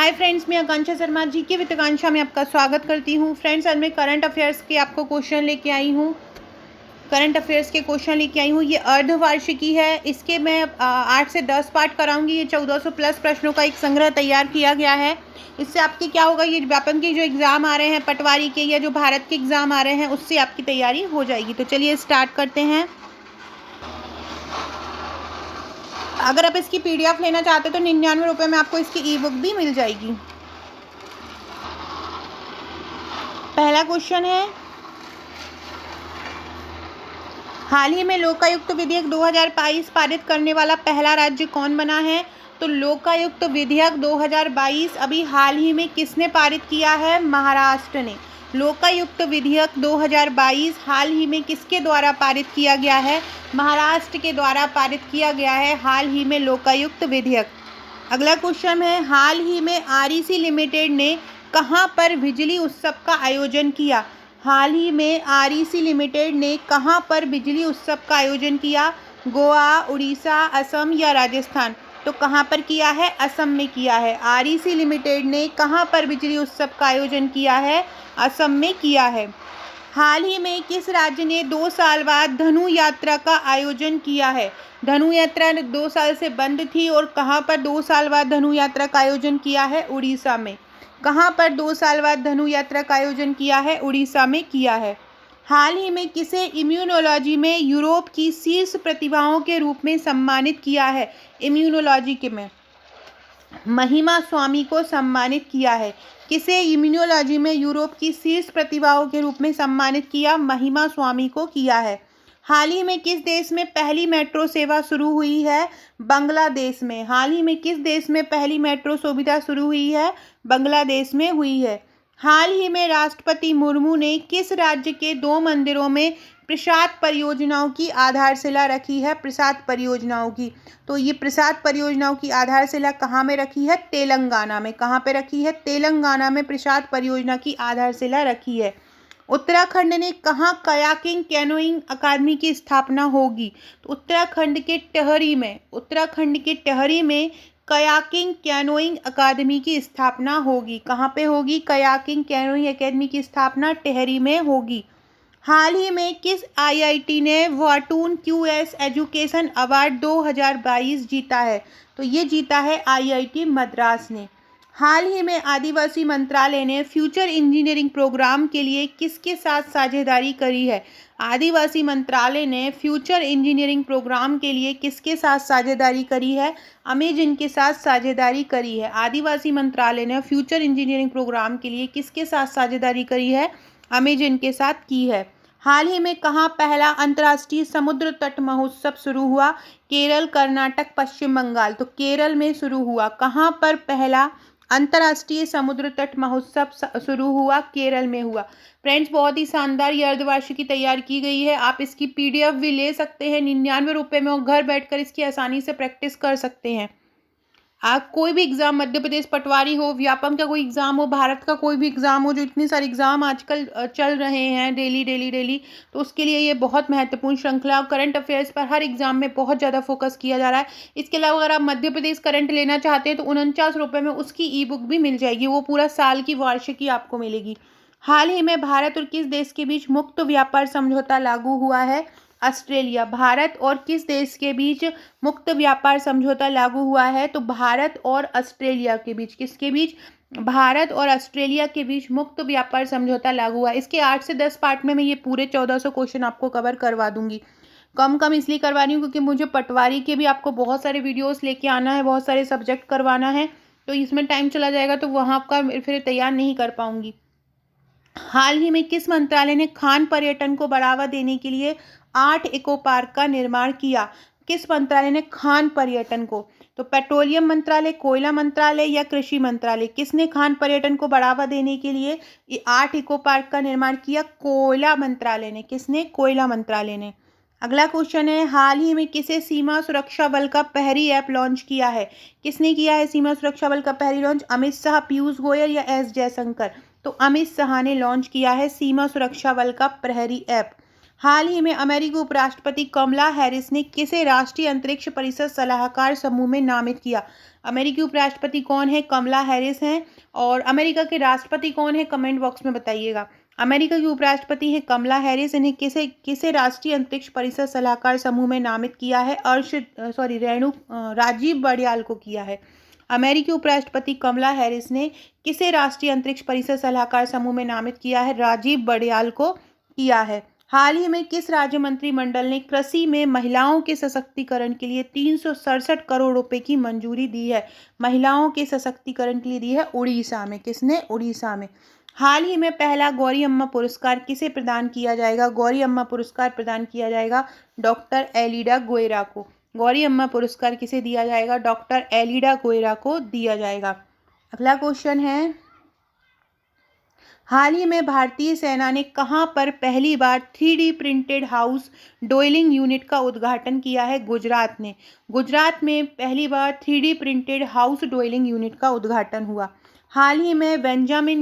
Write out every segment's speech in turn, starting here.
Hi friends, मैं आकांक्षा शर्मा जी के with आकांक्षा में आपका स्वागत करती हूँ। फ्रेंड्स, आज मैं करंट अफेयर्स के आपको क्वेश्चन लेके आई हूँ। करंट अफेयर्स के क्वेश्चन लेके आई हूँ। ये अर्धवार्षिकी है। इसके मैं 8 से 10 पार्ट कराऊंगी। ये 1400 प्लस प्रश्नों का एक संग्रह तैयार किया गया है। इससे आपके क्या होगा, ये व्यापम के जो एग्ज़ाम आ रहे हैं, पटवारी के या जो भारत के एग्ज़ाम आ रहे हैं, उससे आपकी तैयारी हो जाएगी। तो चलिए स्टार्ट करते हैं। अगर आप इसकी PDF लेना चाहते हो तो 99 रुपये में आपको इसकी ई बुक भी मिल जाएगी। पहला क्वेश्चन है, हाल ही में लोकायुक्त विधेयक 2022 पारित करने वाला पहला राज्य कौन बना है? तो लोकायुक्त विधेयक 2022 अभी हाल ही में किसने पारित किया है? महाराष्ट्र ने। लोकायुक्त विधेयक 2022 हाल ही में किसके द्वारा पारित किया गया है? महाराष्ट्र के द्वारा पारित किया गया है हाल ही में लोकायुक्त विधेयक। अगला क्वेश्चन है, हाल ही में REC लिमिटेड ने कहां पर बिजली उत्सव का आयोजन किया? हाल ही में REC लिमिटेड ने कहां पर बिजली उत्सव का आयोजन किया? गोवा, उड़ीसा, असम या राजस्थान? तो कहां पर किया है? असम में किया है। REC लिमिटेड ने कहां पर बिजली उत्सव का आयोजन किया है? असम में किया है। हाल ही में किस राज्य ने 2 साल बाद धनु यात्रा का आयोजन किया है? धनु यात्रा 2 साल से बंद थी और कहां पर 2 साल बाद धनु यात्रा का आयोजन किया है? उड़ीसा में। कहां पर 2 साल बाद धनु यात्रा का आयोजन किया है? उड़ीसा में किया है। हाल ही में किसे इम्यूनोलॉजी में यूरोप की शीर्ष प्रतिभाओं के रूप में सम्मानित किया है? इम्यूनोलॉजी के में महिमा स्वामी को सम्मानित किया है। किसे इम्यूनोलॉजी में यूरोप की शीर्ष प्रतिभाओं के रूप में सम्मानित किया? महिमा स्वामी को किया है। हाल ही में किस देश में पहली मेट्रो सेवा शुरू हुई है? बांग्लादेश में। हाल ही में किस देश में पहली मेट्रो सुविधा शुरू हुई है? बांग्लादेश में हुई है। हाल ही में राष्ट्रपति मुर्मू ने किस राज्य के 2 मंदिरों में प्रसाद परियोजनाओं की आधारशिला रखी है? प्रसाद परियोजनाओं की। तो ये प्रसाद परियोजनाओं की आधारशिला कहाँ में रखी है? तेलंगाना में। कहाँ पे रखी है? तेलंगाना में प्रसाद परियोजना की आधारशिला रखी है। उत्तराखंड ने कहाँ कयाकिंग कैनोइंग अकादमी की स्थापना होगी? तो उत्तराखंड के टेहरी में कयाकिंग कैनोइंग अकादमी की स्थापना होगी। कहाँ पे होगी? कयाकिंग कैनोइंग अकादमी की स्थापना टेहरी में होगी। हाल ही में किस IIT ने वाटून QS एजुकेशन अवार्ड 2022 जीता है? तो ये जीता है IIT मद्रास ने। हाल ही में आदिवासी मंत्रालय ने फ्यूचर इंजीनियरिंग प्रोग्राम के लिए किसके साथ साझेदारी करी है? आदिवासी मंत्रालय ने फ्यूचर इंजीनियरिंग प्रोग्राम के लिए किसके साथ साझेदारी करी है? अमेजन के साथ साझेदारी करी है। आदिवासी मंत्रालय ने फ्यूचर इंजीनियरिंग प्रोग्राम के लिए किसके साथ साझेदारी करी है? अमेजन के साथ की है। हाल ही में कहाँ पहला अंतर्राष्ट्रीय समुद्र तट महोत्सव शुरू हुआ? केरल, कर्नाटक, पश्चिम बंगाल। तो केरल में शुरू हुआ। कहाँ पर पहला अंतर्राष्ट्रीय समुद्र तट महोत्सव शुरू हुआ? केरल में हुआ। फ्रेंड्स, बहुत ही शानदार ये अर्धवार्षिकी तैयार की गई है। आप इसकी PDF भी ले सकते हैं 99 रुपये में और घर बैठकर इसकी आसानी से प्रैक्टिस कर सकते हैं। आप कोई भी एग्ज़ाम, मध्य प्रदेश पटवारी हो, व्यापम का कोई एग्ज़ाम हो, भारत का कोई भी एग्ज़ाम हो, जो इतने सारे एग्ज़ाम आजकल चल रहे हैं डेली, तो उसके लिए ये बहुत महत्वपूर्ण श्रृंखला। करंट अफेयर्स पर हर एग्ज़ाम में बहुत ज़्यादा फोकस किया जा रहा है। इसके अलावा अगर आप मध्य प्रदेश करंट लेना चाहते हैं तो 49 रुपये में उसकी ई बुक भी मिल जाएगी। वो पूरा साल की वार्षिकी आपको मिलेगी। हाल ही में भारत और किस देश के बीच मुक्त व्यापार समझौता लागू हुआ है? ऑस्ट्रेलिया। भारत और किस देश के बीच मुक्त व्यापार समझौता लागू हुआ है? तो भारत और ऑस्ट्रेलिया के बीच। किसके बीच? भारत और ऑस्ट्रेलिया के बीच मुक्त व्यापार समझौता लागू हुआ। इसके 8 से 10 पार्ट में मैं ये पूरे 1400 क्वेश्चन आपको कवर करवा दूंगी। कम इसलिए करवा रही हूँ क्योंकि मुझे पटवारी के भी आपको बहुत सारे वीडियोस लेके आना है, बहुत सारे सब्जेक्ट करवाना है, तो इसमें टाइम चला जाएगा, तो वहाँ का फिर तैयार नहीं कर पाऊंगी। हाल ही में किस मंत्रालय ने खान पर्यटन को बढ़ावा देने के लिए 8 इको पार्क का निर्माण किया? किस मंत्रालय ने खान पर्यटन को? तो पेट्रोलियम मंत्रालय, कोयला मंत्रालय या कृषि मंत्रालय? किसने खान पर्यटन को बढ़ावा देने के लिए ये 8 इको पार्क का निर्माण किया? कोयला मंत्रालय ने। किसने? कोयला मंत्रालय ने। अगला क्वेश्चन है, हाल ही में किसे सीमा सुरक्षा बल का प्रहरी ऐप लॉन्च किया है? किसने किया है सीमा सुरक्षा बल का प्रहरी लॉन्च? अमित शाह, पीयूष गोयल या S जयशंकर? तो अमित शाह ने लॉन्च किया है सीमा सुरक्षा बल का प्रहरी ऐप। हाल ही में अमेरिकी उपराष्ट्रपति कमला हैरिस ने किसे राष्ट्रीय अंतरिक्ष परिषद सलाहकार समूह में नामित किया? अमेरिकी उपराष्ट्रपति कौन है? कमला हैरिस हैं। और अमेरिका के राष्ट्रपति कौन है? कमेंट बॉक्स में बताइएगा। अमेरिका की उपराष्ट्रपति है कमला हैरिस। इन्हें किसे किसे राष्ट्रीय अंतरिक्ष परिषद सलाहकार समूह में नामित किया है? राजीव बड़याल को किया है। अमेरिकी उपराष्ट्रपति कमला हैरिस ने किसे राष्ट्रीय अंतरिक्ष परिषद सलाहकार समूह में नामित किया है? राजीव बड़याल को किया है। हाल ही में किस राज्य मंत्रिमंडल ने कृषि में महिलाओं के सशक्तिकरण के लिए 367 करोड़ रुपए की मंजूरी दी है? महिलाओं के सशक्तिकरण के लिए दी है उड़ीसा में। किसने? उड़ीसा में। हाल ही में पहला गौरी अम्मा पुरस्कार किसे प्रदान किया जाएगा? गौरी अम्मा पुरस्कार प्रदान किया जाएगा डॉक्टर एलिडा गोयरा को। गौरी अम्मा पुरस्कार किसे दिया जाएगा? डॉक्टर एलिडा गोयरा को दिया जाएगा। अगला क्वेश्चन है, हाल ही में भारतीय सेना ने कहां पर पहली बार 3D प्रिंटेड हाउस डोइलिंग यूनिट का उद्घाटन किया है? गुजरात ने। गुजरात में पहली बार 3D प्रिंटेड हाउस डोइलिंग यूनिट का उद्घाटन हुआ। हाल ही में बेंजामिन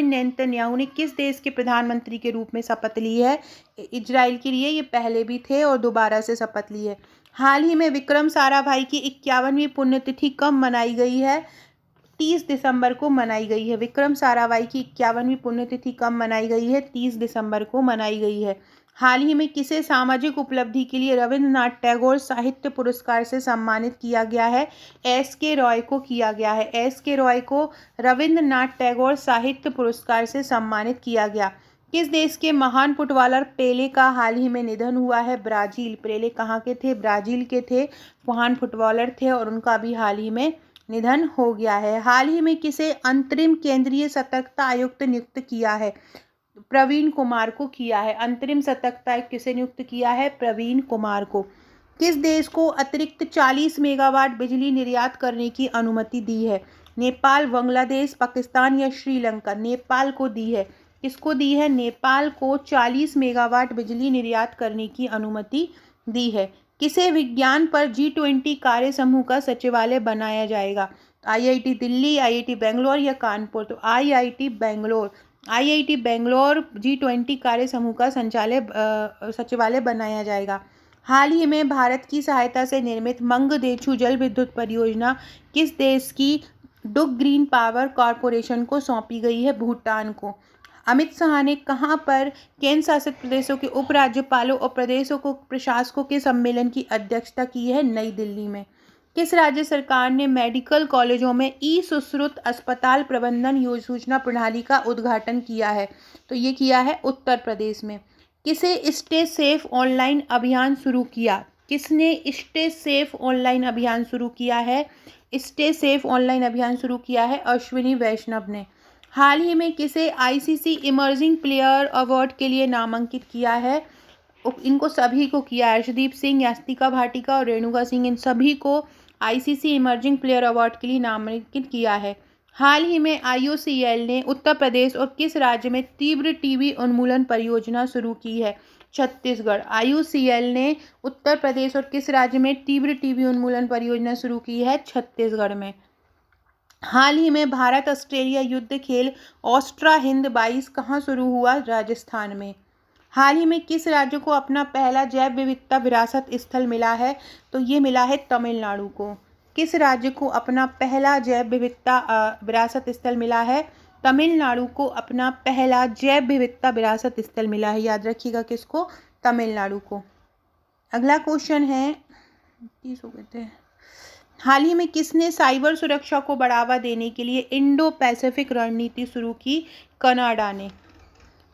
नेतन्याहू ने किस देश के प्रधानमंत्री के रूप में शपथ ली है? इजराइल के लिए। ये पहले भी थे और दोबारा से शपथ ली है। हाल ही में विक्रम साराभाई की 51वीं पुण्यतिथि कब मनाई गई है? 30 दिसंबर को मनाई गई है। विक्रम साराभाई की 51वीं पुण्यतिथि कब मनाई गई है? 30 दिसंबर को मनाई गई है। हाल ही में किसे सामाजिक उपलब्धि के लिए रविंद्रनाथ टैगोर साहित्य पुरस्कार से सम्मानित किया गया है? एस.के. रॉय को किया गया है। एस.के. रॉय को रविंद्रनाथ टैगोर साहित्य पुरस्कार से सम्मानित किया गया। किस देश के महान फुटबॉलर पेले का हाल ही में निधन हुआ है? ब्राजील। पेले कहाँ के थे? ब्राजील के थे, महान फुटबॉलर थे और उनका भी हाल ही में निधन हो गया है। हाल ही में किसे अंतरिम केंद्रीय सतर्कता आयुक्त नियुक्त किया है? प्रवीण कुमार को किया है। अंतरिम सतर्कता आयुक्त किसे नियुक्त किया है? प्रवीण कुमार को। किस देश को अतिरिक्त 40 मेगावाट बिजली निर्यात करने की अनुमति दी है? नेपाल, बांग्लादेश, पाकिस्तान या श्रीलंका? नेपाल को दी है। किसको दी है? नेपाल को 40 मेगावाट बिजली निर्यात करने की अनुमति दी है। किसे विज्ञान पर G20 कार्य समूह का सचिवालय बनाया जाएगा? IIT दिल्ली, IIT बेंगलोर या कानपुर? तो IIT Bangalore. IIT Bangalore G20 कार्य समूह का सचिवालय बनाया जाएगा। हाल ही में भारत की सहायता से निर्मित मंगदेछू जल विद्युत परियोजना किस देश की डुग ग्रीन पावर कॉरपोरेशन को सौंपी गई है? भूटान को। अमित शाह ने कहां पर केंद्र शासित प्रदेशों के उपराज्यपालों और प्रदेशों को प्रशासकों के सम्मेलन की अध्यक्षता की है? नई दिल्ली में। किस राज्य सरकार ने मेडिकल कॉलेजों में ई-सुश्रुत अस्पताल प्रबंधन योजना प्रणाली का उद्घाटन किया है? तो ये किया है उत्तर प्रदेश में। किसे स्टे सेफ ऑनलाइन अभियान शुरू किया? किसने स्टे सेफ ऑनलाइन अभियान शुरू किया है? स्टे सेफ ऑनलाइन अभियान शुरू किया है अश्विनी वैष्णव ने। हाल ही में किसे ICC इमर्जिंग प्लेयर अवार्ड के लिए नामांकित किया है? इनको सभी को किया है। अर्शदीप सिंह, यास्तिका भाटिका और रेणुका सिंह, इन सभी को ICC इमर्जिंग प्लेयर अवार्ड के लिए नामांकित किया है। हाल ही में IOCL ने उत्तर प्रदेश और किस राज्य में तीव्र टीबी उन्मूलन परियोजना शुरू की है? छत्तीसगढ़। IOCL ने उत्तर प्रदेश और किस राज्य में तीव्र टीबी उन्मूलन परियोजना शुरू की है? छत्तीसगढ़ में। हाल ही में भारत ऑस्ट्रेलिया युद्ध खेल ऑस्ट्रा हिंद 22 कहाँ शुरू हुआ? राजस्थान में। हाल ही में किस राज्य को अपना पहला जैव विविधता विरासत स्थल मिला है? तो ये मिला है तमिलनाडु को। किस राज्य को अपना पहला जैव विविधता विरासत स्थल मिला है? तमिलनाडु को अपना पहला जैव विविधता विरासत स्थल मिला है। याद रखिएगा किसको? तमिलनाडु को। अगला क्वेश्चन है, 30 हो गए थे। हाल ही में किसने साइबर सुरक्षा को बढ़ावा देने के लिए इंडो पैसिफिक रणनीति शुरू की? कनाडा ने।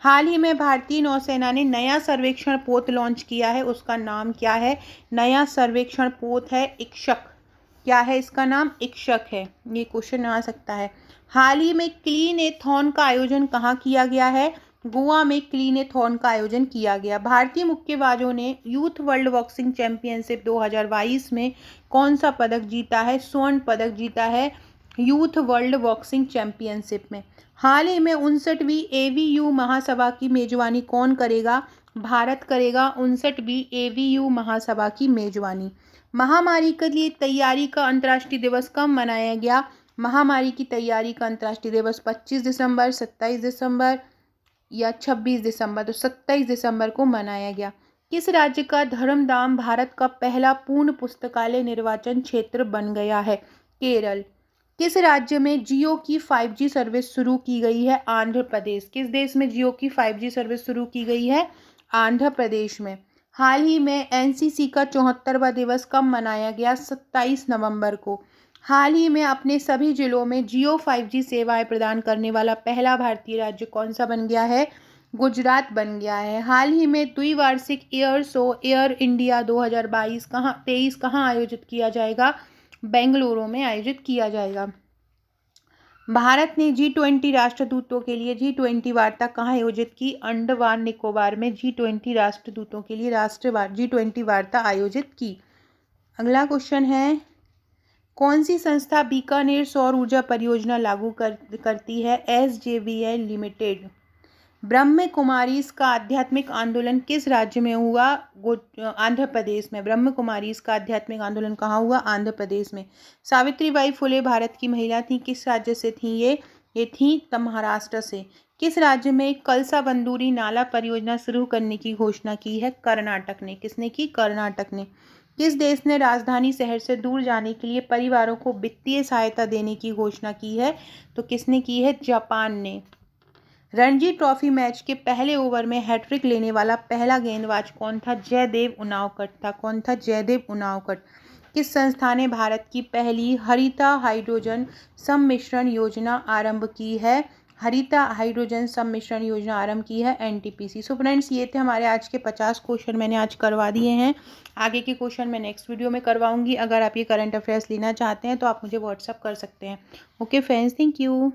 हाल ही में भारतीय नौसेना ने नया सर्वेक्षण पोत लॉन्च किया है, उसका नाम क्या है? नया सर्वेक्षण पोत है इक्षक। क्या है इसका नाम? इक्षक है। ये क्वेश्चन आ सकता है। हाल ही में क्लीन-ए-थॉन का आयोजन कहाँ किया गया है? गोवा में क्लीन-ए-थॉन का आयोजन किया गया। भारतीय मुक्केबाजों ने यूथ वर्ल्ड बॉक्सिंग चैंपियनशिप 2022 में कौन सा पदक जीता है? स्वर्ण पदक जीता है यूथ वर्ल्ड बॉक्सिंग चैंपियनशिप में। हाल ही में 59वीं AVU महासभा की मेजबानी कौन करेगा? भारत करेगा 59वीं AVU महासभा की मेजबानी। महामारी के लिए तैयारी का अंतर्राष्ट्रीय दिवस कब मनाया गया? महामारी की तैयारी का अंतर्राष्ट्रीय दिवस 25 दिसंबर, 27 दिसंबर या 26 दिसंबर। तो 27 दिसंबर को मनाया गया। किस राज्य का धर्मधाम भारत का पहला पूर्ण पुस्तकालय निर्वाचन क्षेत्र बन गया है? केरल। किस राज्य में जियो की 5G सर्विस शुरू की गई है? आंध्र प्रदेश। किस देश में जियो की 5G सर्विस शुरू की गई है? आंध्र प्रदेश में। हाल ही में एनसीसी का 74वां दिवस कब मनाया गया? 27 नवंबर को। हाल ही में अपने सभी जिलों में जियो 5G सेवाएं प्रदान करने वाला पहला भारतीय राज्य कौन सा बन गया है? गुजरात बन गया है। हाल ही में द्विवार्षिक एयर शो एयर इंडिया 2023 कहाँ आयोजित किया जाएगा? बेंगलुरु में आयोजित किया जाएगा। भारत ने G20 राष्ट्रदूतों के लिए G20 वार्ता कहाँ आयोजित की? अंडमान निकोबार में G20 राष्ट्रदूतों के लिए G20 वार्ता आयोजित की। अगला क्वेश्चन है, कौन सी संस्था बीकानेर सौर ऊर्जा परियोजना लागू करती है? SJVN limited. ब्रह्म कुमारीज का आध्यात्मिक आंदोलन किस राज्य में हुआ? आंध्र प्रदेश में। ब्रह्म कुमारीज का आध्यात्मिक आंदोलन कहाँ हुआ? आंध्र प्रदेश में। सावित्रीबाई फुले भारत की महिला थी, किस राज्य से थी ये थी महाराष्ट्र से। किस राज्य में कलसा बंदूरी नाला परियोजना शुरू करने की घोषणा की है? कर्नाटक ने। किसने की? कर्नाटक ने। किस देश ने राजधानी शहर से दूर जाने के लिए परिवारों को वित्तीय सहायता देने की घोषणा की है? तो किसने की है? जापान ने। रणजी ट्रॉफी मैच के पहले ओवर में हैट्रिक लेने वाला पहला गेंदबाज कौन था? जयदेव उनावकट था। कौन था? जयदेव उनावकट। किस संस्था ने भारत की पहली हरिता हाइड्रोजन सम्मिश्रण योजना आरंभ की है? हरिता हाइड्रोजन सम्मिश्रण योजना आरंभ की है NTPC। सो फ्रेंड्स, ये थे हमारे आज के 50 क्वेश्चन मैंने आज करवा दिए हैं। आगे के क्वेश्चन मैं नेक्स्ट वीडियो में करवाऊंगी। अगर आप ये करंट अफेयर्स लेना चाहते हैं तो आप मुझे व्हाट्सअप कर सकते हैं। Okay friends, thank you.